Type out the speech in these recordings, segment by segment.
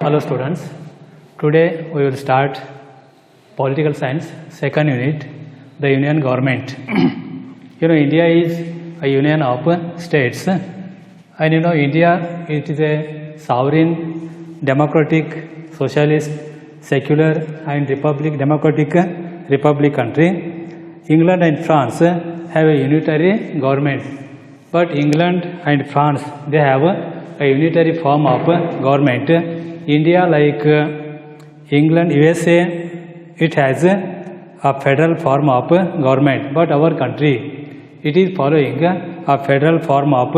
Hello students, today we will start political science second unit, the union government. India is a union of states, and India, it is a sovereign, democratic, socialist, secular and democratic republic country. England and France have a unitary government, but England and France, they have a unitary form of government. India, like England, USA, it has a federal form of government, but our country, it is following a federal form of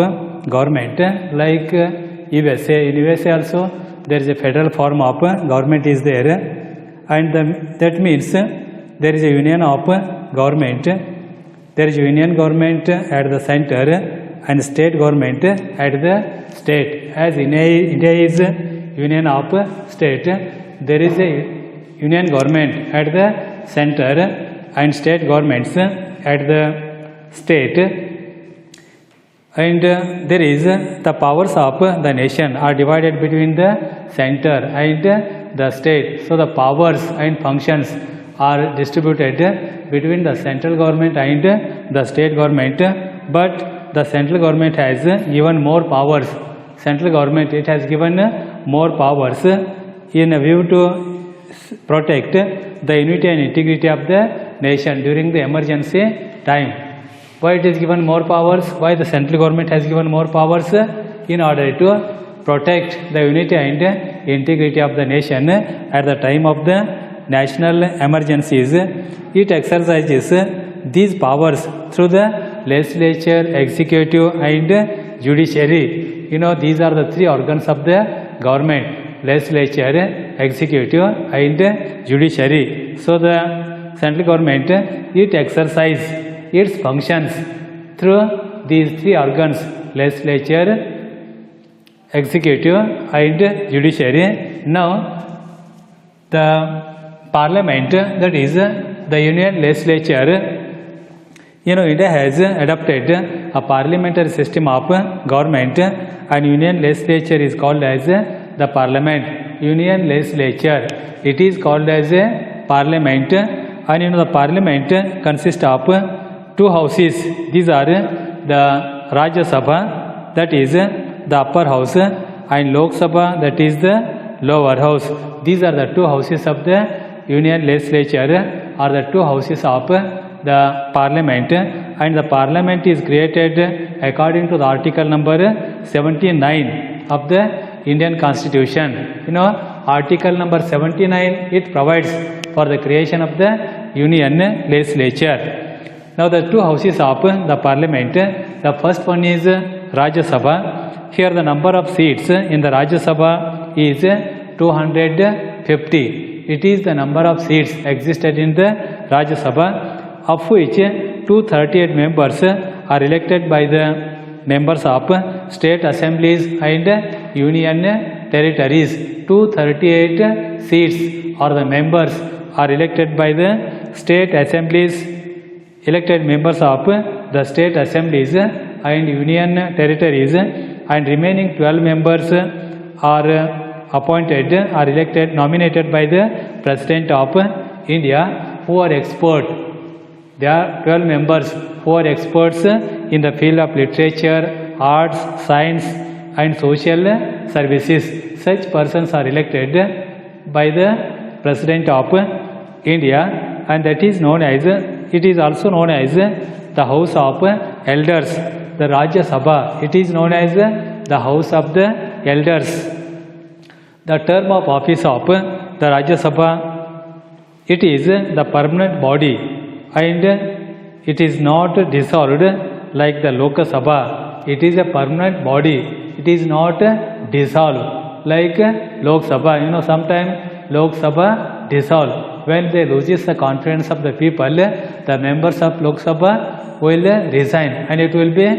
government like USA. In USA also there is a federal form of government is there, and that means there is a union of government. There is union government at the center and state government at the state. As India is union of state, there is a union government at the center and state governments at the state, and there is the powers of the nation are divided between the center and the state. So the powers and functions are distributed between the central government and the state government, but the central government has given more powers. Central government, it has given more powers in a view to protect the unity and integrity of the nation during the emergency time. Why it is given more powers? Why the central government has given more powers? In order to protect the unity and integrity of the nation at the time of the national emergencies. It exercises these powers through the legislature, executive and judiciary. These are the three organs of the government: legislature, executive and judiciary. So the central government, it exercises its functions through these three organs: legislature, executive and judiciary. Now the parliament, that is the union legislature, India has adopted a parliamentary system of government, and union legislature is called as the parliament. Union legislature, it is called as a parliament, and the parliament consists of two houses. These are the Rajya Sabha, that is the upper house, and Lok Sabha, that is the lower house. These are the two houses of the union legislature, are the two houses of the parliament, and the parliament is created according to the article number 79 of the Indian Constitution. Article number 79, it provides for the creation of the union legislature. Now the two houses of the parliament, the first one is Rajya Sabha. Here the number of seats in the Rajya Sabha is 250. It is the number of seats existed in the Rajya Sabha, of which 238 members are elected by the members of state assemblies and union territories. 238 seats or the members are elected by the state assemblies, elected members of the state assemblies and union territories, and remaining 12 members are appointed, are elected, nominated by the President of India, who are expert. There are 12 members who are experts in the field of literature, arts, science and social services. Such persons are elected by the President of India, and that is known as, it is also known as the House of Elders. The Rajya Sabha, it is known as the House of the Elders. The term of office of the Rajya Sabha, it is the permanent body, and it is not dissolved like the Lok Sabha. It is a permanent body. It is not dissolved like Lok Sabha. Sometimes Lok Sabha dissolve. When they loses the confidence of the people, the members of Lok Sabha will resign and it will be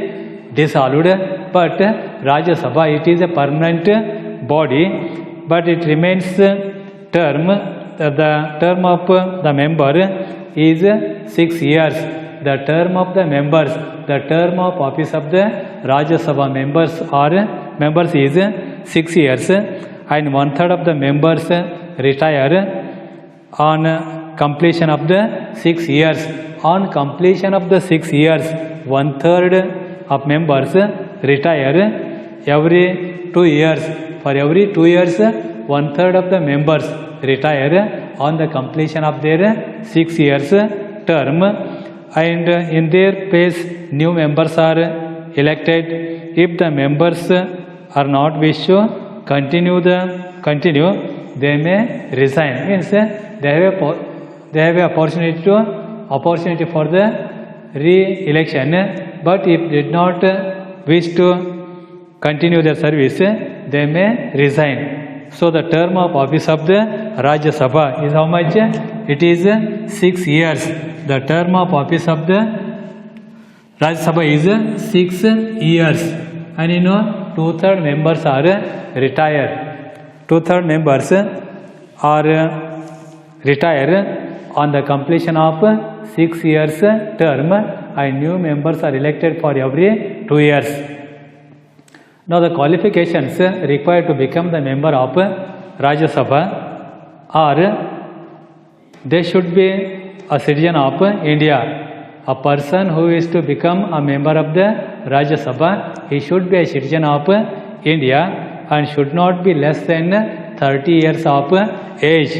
dissolved. But Rajya Sabha, it is a permanent body, but it remains term. The term of the member is 6 years. The term of the members, the term of office of the Rajya Sabha members is 6 years, and 1/3 of the members retire on completion of the 6 years. On completion of the 6 years, 1/3 of members retire every 2 years. For every 2 years, 1/3 of the members retire on the completion of their 6 years term, and in their place new members are elected. If the members are not wish to continue, they may resign. Means they have a opportunity for the re-election, but if did not wish to continue their service, they may resign. So the term of office of the Rajya Sabha is how much? It is 6 years. The term of office of the Rajya Sabha is 6 years. And 2/3 members are retired. 2/3 members are retired on the completion of 6 years term, and new members are elected for every 2 years. Now the qualifications required to become the member of Rajya Sabha are: they should be a citizen of India. A person who is to become a member of the Rajya Sabha, he should be a citizen of India and should not be less than 30 years of age.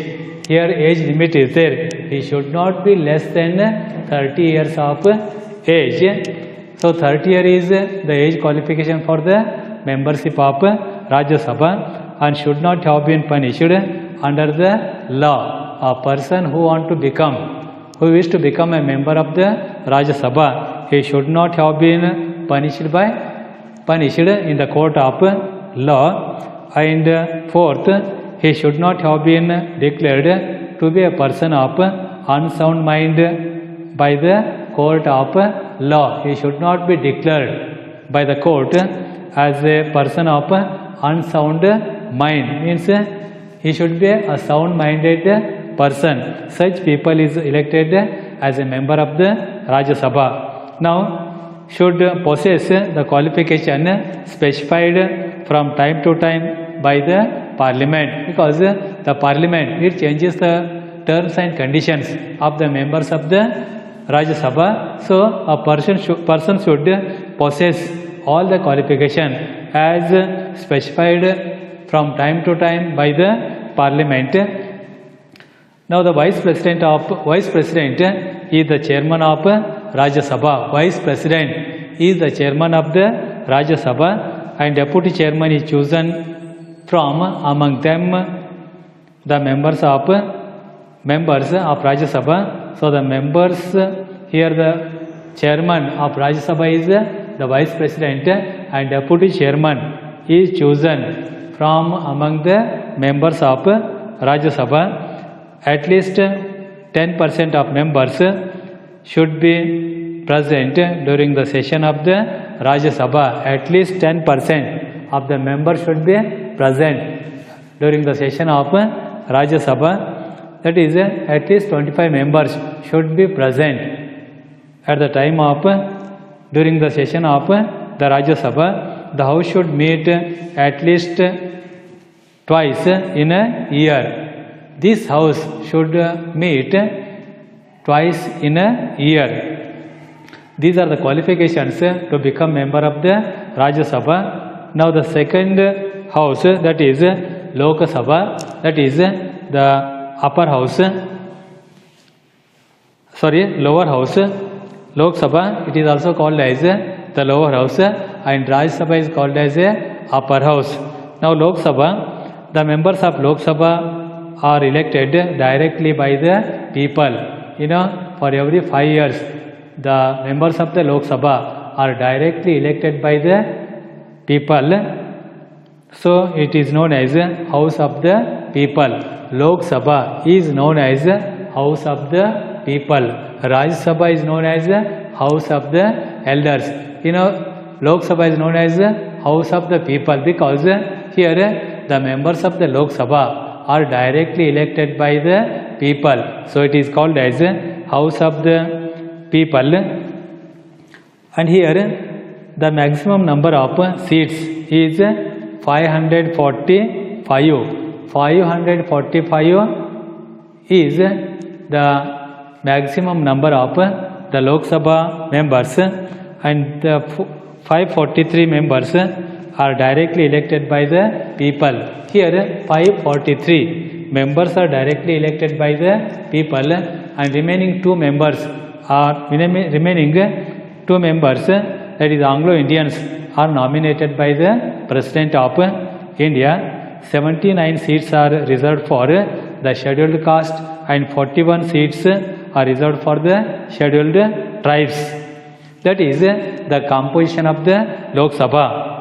Here age limit is there. He should not be less than 30 years of age. So 30 years is the age qualification for the membership of Rajya Sabha, and should not have been punished under the law. A person who wish to become a member of the Rajya Sabha, he should not have been punished in the court of law. And fourth, he should not have been declared to be a person of unsound mind by the court of law. He should not be declared by the court as a person of unsound mind. Means he should be a sound-minded person. Such people is elected as a member of the Rajya Sabha. Now, should possess the qualification specified from time to time by the Parliament, because the Parliament, it changes the terms and conditions of the members of the Rajya Sabha. So a person should possess all the qualification as specified from time to time by the Parliament. Now the Vice President is the chairman of Rajya Sabha. Vice President is the chairman of the Rajya Sabha, and deputy chairman is chosen from among them the members of Rajya Sabha. So the members here, the chairman of Rajya Sabha is the Vice President, and deputy chairman is chosen from among the members of Rajya Sabha. At least 10% of members should be present during the session of the Rajya Sabha. At least 10% of the members should be present during the session of Rajya Sabha. That is, at least 25 members should be present at the time of during the session of the Rajya Sabha. The house should meet at least twice in a year. This house should meet twice in a year. These are the qualifications to become member of the Rajya Sabha. Now the second house, that is Lok Sabha, that is the upper house, lower house. Lok Sabha, it is also called as the lower house, and Rajya Sabha is called as a upper house. Now Lok Sabha, the members of Lok Sabha are elected directly by the people. For every 5 years, the members of the Lok Sabha are directly elected by the people. So it is known as House of the People. Lok Sabha is known as House of the People. Rajya Sabha is known as House of the Elders. Lok Sabha is known as House of the People because here the members of the Lok Sabha are directly elected by the people. So it is called as House of the People. And here the maximum number of seats is 545 545 is the maximum number of the Lok Sabha members, and the 543 members are directly elected by the people. Here 543 members are directly elected by the people, and remaining 2 members are that is Anglo-Indians, are nominated by the President of India. 79 seats are reserved for the scheduled caste and 41 seats are reserved for the scheduled tribes. That is the composition of the Lok Sabha.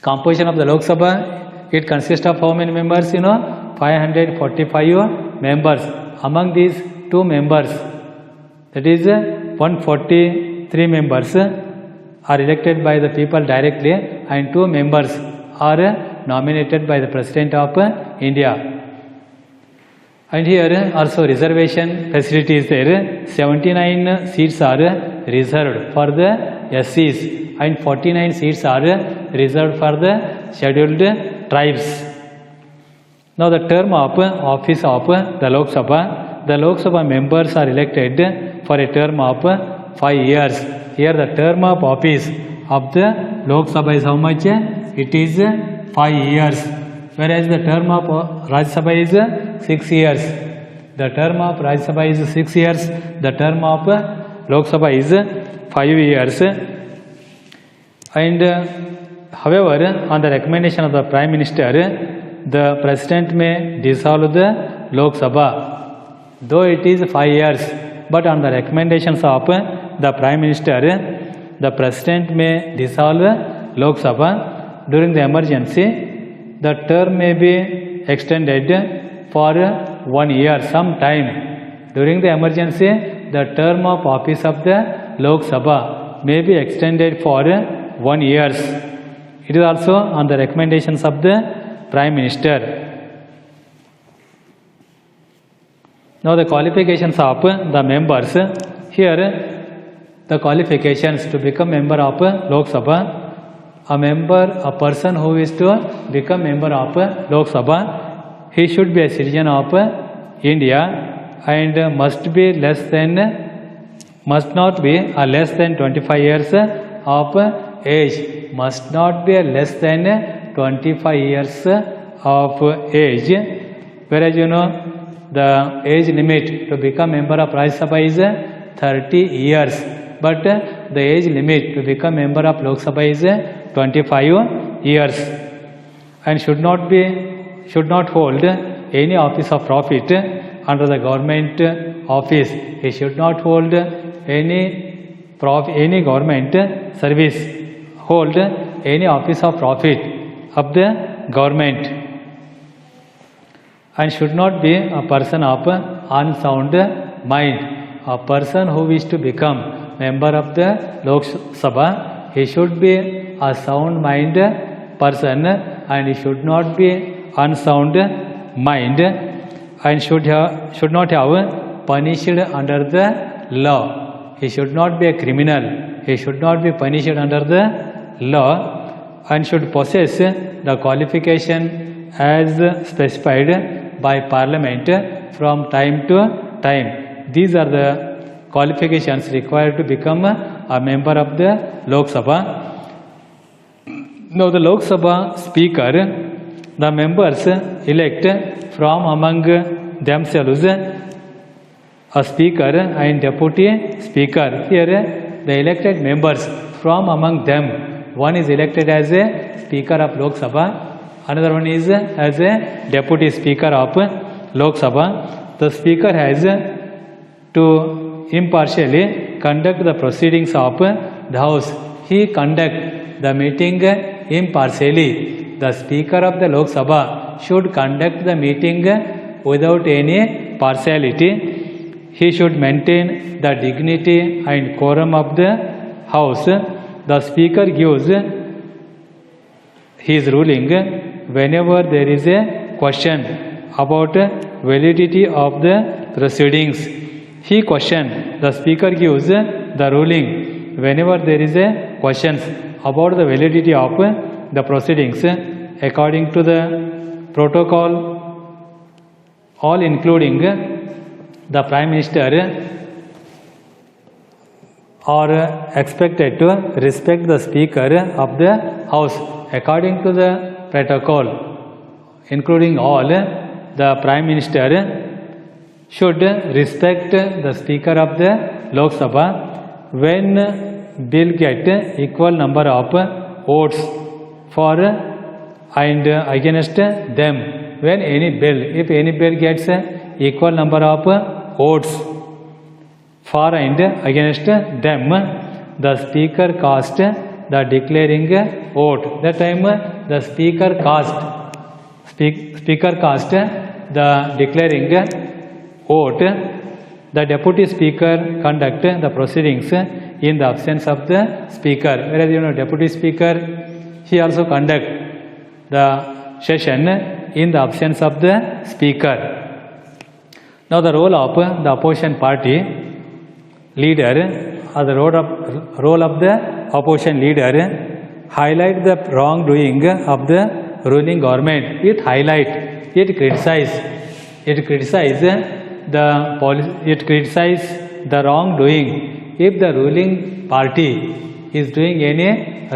Composition of the Lok Sabha, it consists of how many members? 545 members. Among these 2 members, that is 143 members are elected by the people directly, and 2 members are nominated by the President of India. And here also reservation facility is there. 79 seats are reserved for the SCs and 49 seats are reserved for the scheduled tribes. Now the term of office of the Lok Sabha members are elected for a term of 5 years. Here the term of office of the Lok Sabha is how much? It is 5 years. Whereas the term of Rajya Sabha is 6 years. The term of Rajya Sabha is 6 years. The term of Lok Sabha is 5 years. And however, on the recommendation of the Prime Minister, the President may dissolve the Lok Sabha. Though it is 5 years, but on the recommendations of the Prime Minister, the President may dissolve Lok Sabha. During the emergency, the term may be extended for 1 year sometime. During the emergency, the term of office of the Lok Sabha may be extended for 1 year. It is also on the recommendations of the Prime Minister. Now the qualifications of the members. Here the qualifications to become member of Lok Sabha. A person who is to become member of Lok Sabha, he should be a citizen of India and must not be less than 25 years of age. Must not be less than 25 years of age. Whereas the age limit to become member of Rajya Sabha is 30 years. But the age limit to become member of Lok Sabha is 25 years, and should not hold any office of profit under the government office. He should not hold any government service, hold any office of profit of the government, and should not be a person of unsound mind. A person who wishes to become member of the Lok Sabha, he should be a sound mind person, and he should not be unsound mind, and should not have punished under the law. He should not be a criminal. He should not be punished under the law, and should possess the qualification as specified by Parliament from time to time. These are the qualifications required to become a member of the Lok Sabha. Now the Lok Sabha Speaker, the members elect from among themselves a Speaker and Deputy Speaker. Here the elected members from among them, one is elected as a Speaker of Lok Sabha, another one is as a Deputy Speaker of Lok Sabha. The Speaker has to impartially conduct the proceedings of the House. He conduct the meeting impartially. The Speaker of the Lok Sabha should conduct the meeting without any partiality. He should maintain the dignity and quorum of the House. The Speaker gives his ruling whenever there is a question about validity of the proceedings. The Speaker gives the ruling whenever there is a question about the validity of the proceedings according to the protocol, all including the Prime Minister, are expected to respect the Speaker of the House. According to the protocol, including all, the Prime Minister should respect the Speaker of the Lok Sabha when bill get equal number of votes for and against them. When any bill, if any bill gets equal number of votes for and against them, the Speaker cast the declaring vote. That time the Speaker cast the declaring vote. The Deputy Speaker conduct the proceedings in the absence of the Speaker. Whereas Deputy Speaker, he also conduct the session in the absence of the Speaker. Now the role of the opposition party leader, or the role of the opposition leader, highlight the wrongdoing of the ruling government. It highlight, it criticize the wrongdoing. If the ruling party is doing any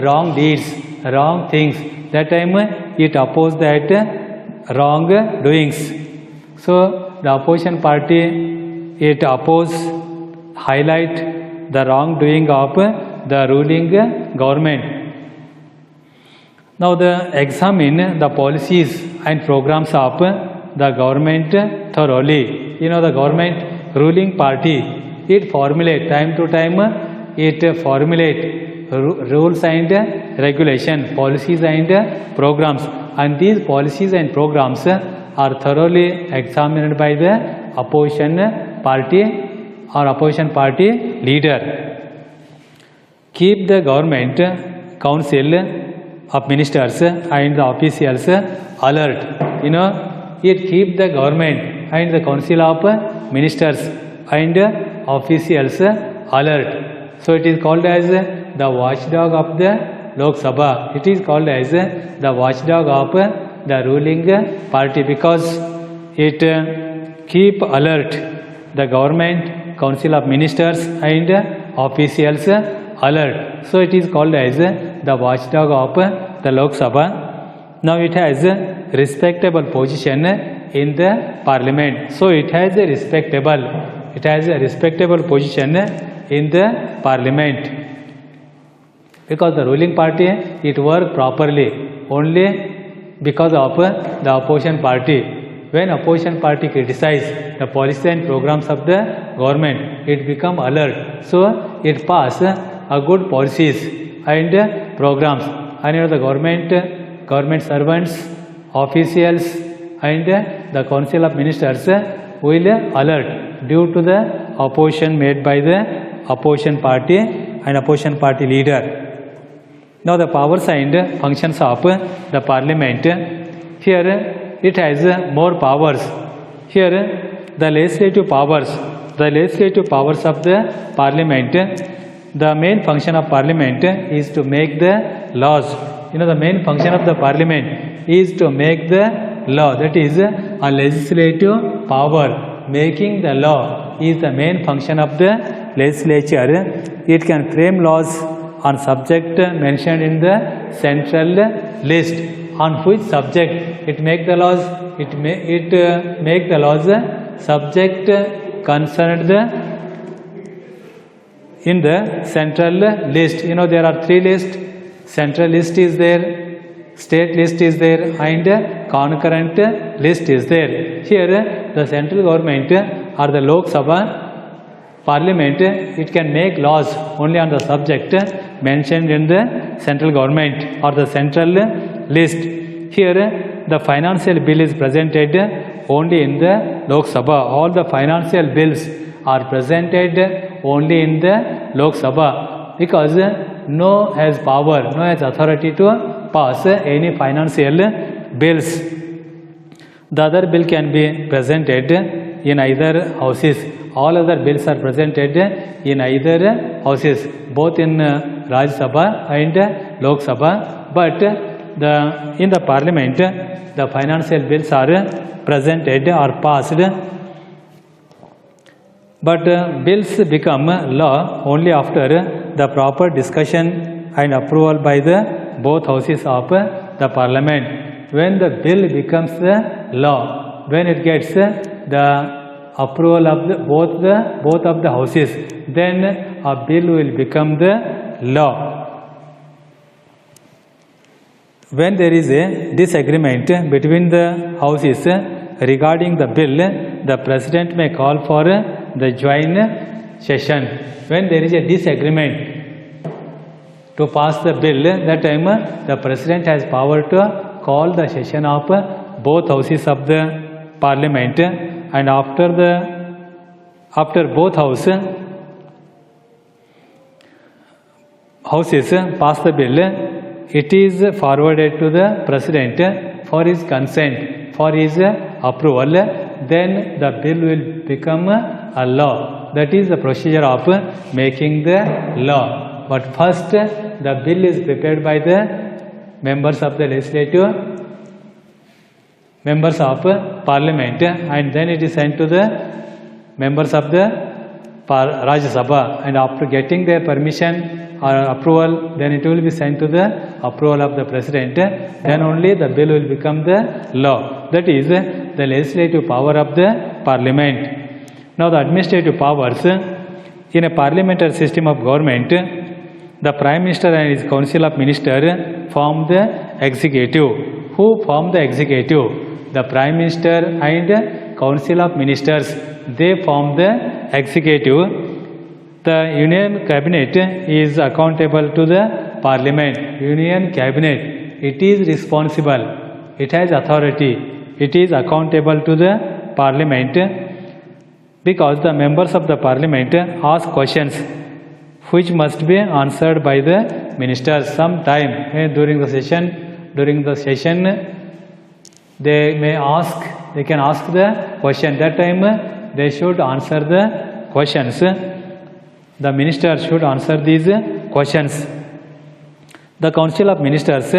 wrong deeds, wrong things, that time it oppose that wrong doings. So the opposition party, it oppose, highlight the wrongdoing of the ruling government. Now examine the policies and programs of the government thoroughly. The government ruling party, it formulate time to time, it formulate rules and regulation, policies and programs, and these policies and programs are thoroughly examined by the opposition party or opposition party leader. Keep the government council of ministers and the officials alert. It keep the government and the council of ministers and officials alert. So it is called as the watchdog of the Lok Sabha. It is called as the watchdog of the ruling party because it keep alert the government, council of ministers and officials alert. So it is called as the watchdog of the Lok Sabha. Now it has a respectable position in the parliament. So it has a respectable position in the parliament. Because the ruling party, it work properly only because of the opposition party. When opposition party criticize the policy and programs of the government, it become alert. So it pass a good policies and programs. And the government servants, officials and the council of ministers will alert due to the opposition made by the opposition party and opposition party leader. Now the powers and functions of the parliament. Here it has more powers. Here the legislative powers of the parliament. The main function of parliament is to make the laws. The main function of the parliament is to make the law. That is a legislative power. Making the law is the main function of the legislature. It can frame laws on subject mentioned in the central list. On which subject it make the laws? It make the laws subject concerned in the central list. There are three lists. Central list is there, state list is there, and concurrent list is there. Here the central government or the Lok Sabha parliament, it can make laws only on the subject mentioned in the central government or the central list. Here the financial bill is presented only in the Lok Sabha. All the financial bills are presented only in the Lok Sabha because no has power, no has authority to pass any financial bills. The other bill can be presented in either houses. All other bills are presented in either houses, both in Rajya Sabha and Lok Sabha. But in the Parliament, the financial bills are presented or passed. But bills become law only after the proper discussion and approval by the both houses of the Parliament. When the bill becomes the law, when it gets the approval of the both of the houses, then a bill will become the law. When there is a disagreement between the houses regarding the bill, the President may call for the joint session. When there is a disagreement to pass the bill, that time the President has power to call the session of both houses of the Parliament, and after both houses pass the bill, it is forwarded to the President for his consent, for his approval. Then the bill will become a law. That is the procedure of making the law. But first, the bill is prepared by the members of the legislative, members of Parliament, and then it is sent to the members of the Rajya Sabha, and after getting their permission or approval, then it will be sent to the approval of the President. Then only the bill will become the law. That is the legislative power of the Parliament. Now the administrative powers. In a parliamentary system of government, the Prime Minister and his Council of Ministers form the executive. Who form the executive? The Prime Minister and Council of Ministers, they form the executive. The Union Cabinet is accountable to the Parliament. Union Cabinet, it is responsible, it has authority, it is accountable to the Parliament, because the members of the Parliament ask questions which must be answered by the ministers. Sometime during the session, they can ask the question. That time they should answer the questions. The minister should answer these questions. The Council of Ministers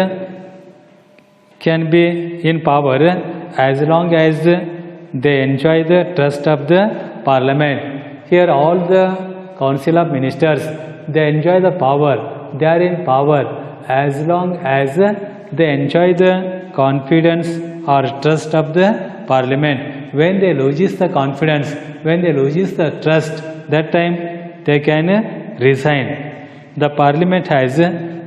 can be in power as long as they enjoy the trust of the Parliament. Here all the Council of Ministers, they enjoy the power. They are in power as long as they enjoy the confidence or trust of the Parliament. When they loses the confidence, when they loses the trust, that time they can resign. The Parliament has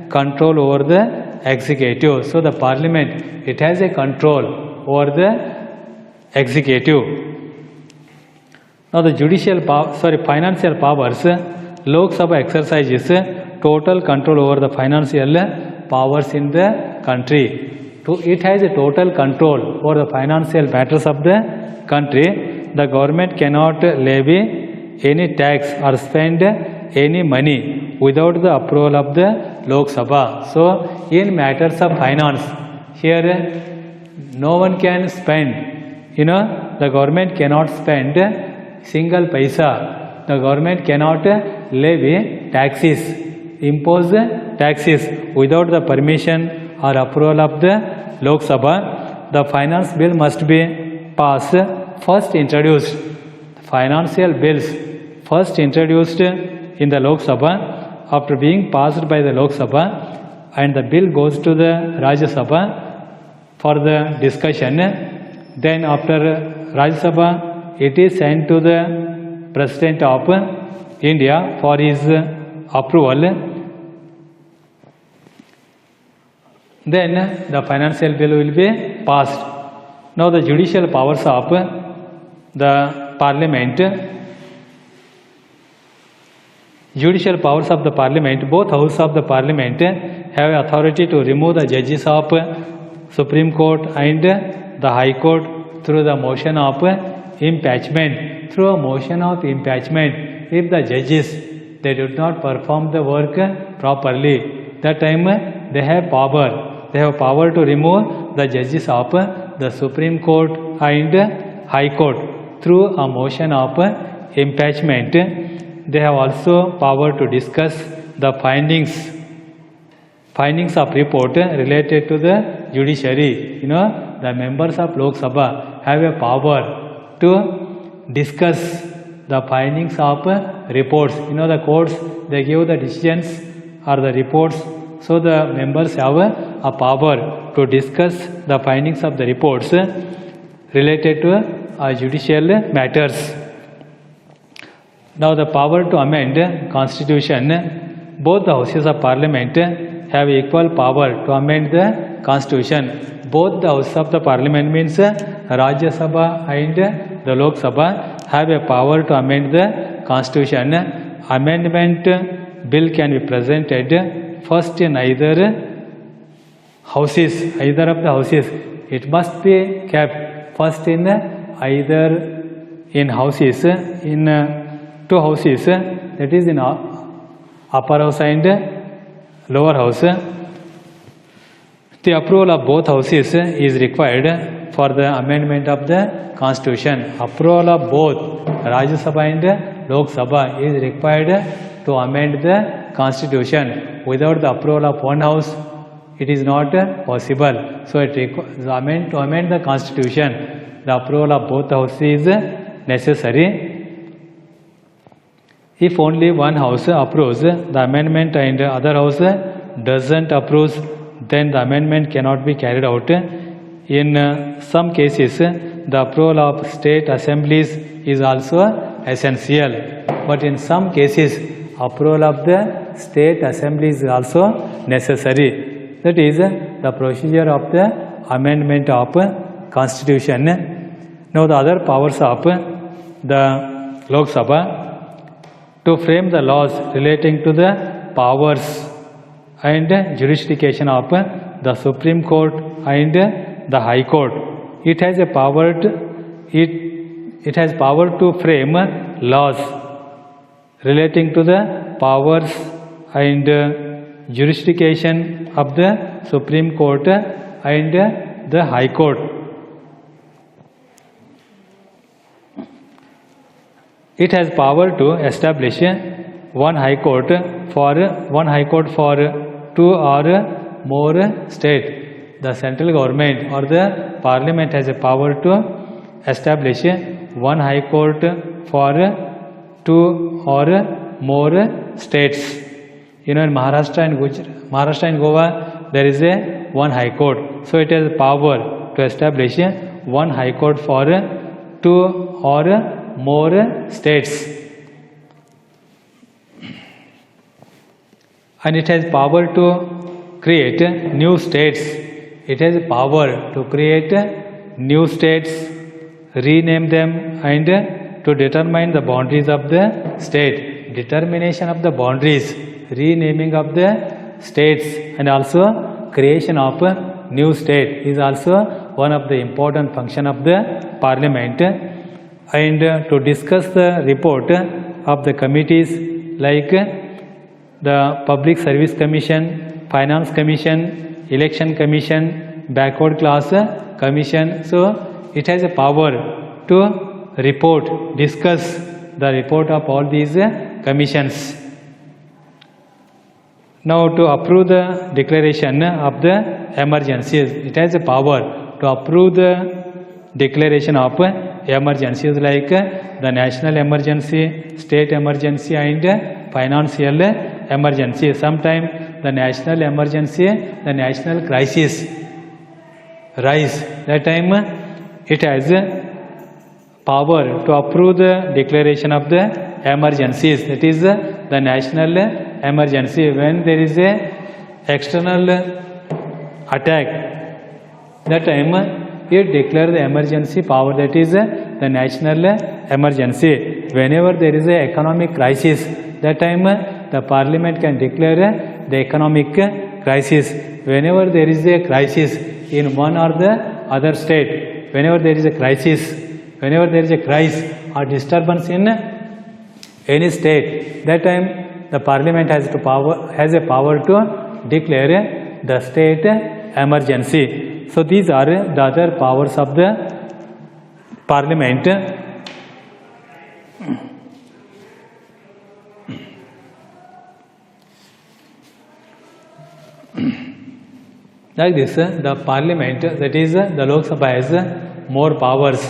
control over the executive. So the Parliament, it has a control over the executive. Now the financial powers. Lok Sabha exercises total control over the financial powers in the country. It has a total control over the financial matters of the country. The government cannot levy any tax or spend any money without the approval of the Lok Sabha. So in matters of finance, here no one can spend. The government cannot spend single paisa. The government cannot levy taxes, impose taxes without the permission or approval of the Lok Sabha. The finance bill must be passed, first introduced. Financial bills first introduced in the Lok Sabha, after being passed by the Lok Sabha, and the bill goes to the Rajya Sabha for the discussion. Then after Rajya Sabha, it is sent to the President of India for his approval. Then the financial bill will be passed. Now the judicial powers of the Parliament. Judicial powers of the Parliament, both houses of the Parliament have authority to remove the judges of Supreme Court and the High Court through the motion of impeachment. Through a motion of impeachment, if the judges, they did not perform the work properly, that time they have power. They have power to remove the judges of the Supreme Court and High Court through a motion of impeachment. They have also power to discuss the findings findings of report related to the judiciary. The members of Lok Sabha have a power to discuss the findings of reports. The courts, they give the decisions or the reports. So the members have a power to discuss the findings of the reports related to judicial matters. Now the power to amend constitution, both the houses of parliament have equal power to amend the constitution. Both the houses of the parliament means Rajya Sabha and the Lok Sabha have a power to amend the constitution. Amendment bill can be presented first in either houses, either of the houses. It must be kept first in either in houses, in two houses, that is in upper house and lower house. The approval of both houses is required for the amendment of the constitution. Approval of both Rajya Sabha and Lok Sabha is required to amend the constitution. Without the approval of one house, it is not possible. So to amend the constitution, the approval of both houses is necessary. If only one house approves the amendment and other house doesn't approve, then the amendment cannot be carried out. In some cases, the approval of state assemblies is also essential. But in some cases, approval of the state assemblies is also necessary. That is the procedure of the amendment of constitution. Now the other powers of the Lok Sabha, to frame the laws relating to the powers and jurisdiction of the Supreme Court and the High Court. It has a power to frame laws relating to the powers and jurisdiction of the Supreme Court and the High Court. It has power to establish one high court for two or more states. The central government or the parliament has a power to establish one high court for two or more states. In Maharashtra and Goa, there is one high court. So it has power to establish one high court for two or more states. And it has power to create new states. It has power to create new states, rename them, and to determine the boundaries of the state. Determination of the boundaries, renaming of the states, and also creation of a new state is also one of the important function of the parliament. And to discuss the report of the committees like the Public Service Commission, Finance Commission, Election Commission, Backward Class Commission. So it has a power to discuss the report of all these commissions. Now to approve the declaration of the emergencies, it has a power to approve the declaration of emergencies like the national emergency, state emergency, and financial emergency. Sometimes the national emergency, the national crisis rise. That time it has power to approve the declaration of the emergencies. That is the national emergency. When there is a external attack, that time it declares the emergency power, that is the national emergency. Whenever there is a economic crisis, that time the parliament can declare the economic crisis. Whenever there is a crisis in one or the other state, whenever there is a crisis or disturbance in any state, that time the parliament has a power to declare the state emergency. So these are the other powers of the parliament. Like this, the parliament, that is the Lok Sabha, has more powers